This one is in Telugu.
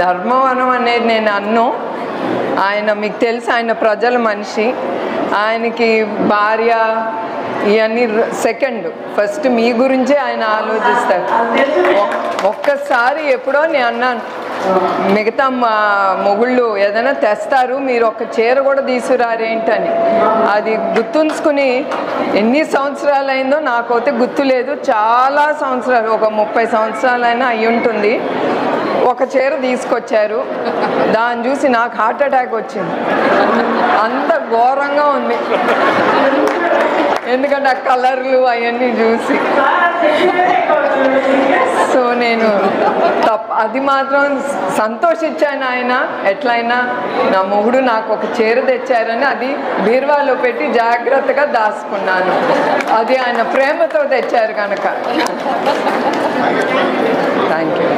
ధర్మవనం అనేది నేను అన్ను. ఆయన మీకు తెలుసు, ఆయన ప్రజల మనిషి. ఆయనకి భార్య ఇవన్నీ సెకండ్, ఫస్ట్ మీ గురించే ఆయన ఆలోచిస్తారు. ఒక్కసారి ఎప్పుడో నేను అన్నాను, మిగతా మొగుళ్ళు ఏదైనా తెస్తారు, మీరు ఒక చీర కూడా తీసుకురారేంటని. అది గుర్తుంచుకుని ఎన్ని సంవత్సరాలు అయిందో నాకైతే గుర్తులేదు, చాలా సంవత్సరాలు, ఒక 30 సంవత్సరాలైనా అయి ఉంటుంది. ఒక చీర తీసుకొచ్చారు, దాన్ని చూసి నాకు హార్ట్ అటాక్ వచ్చింది. అంత ఘోరంగా ఉంది, ఎందుకంటే ఆ కలర్లు అవన్నీ చూసి. సో నేను అది మాత్రం సంతోషించాను. ఆయన ఎట్లయినా నా మొగుడు నాకు ఒక చీర తెచ్చారని అది బీరువాలో పెట్టి జాగ్రత్తగా దాచుకున్నాను. అది ఆయన ప్రేమతో తెచ్చారు కనుక. Thank you.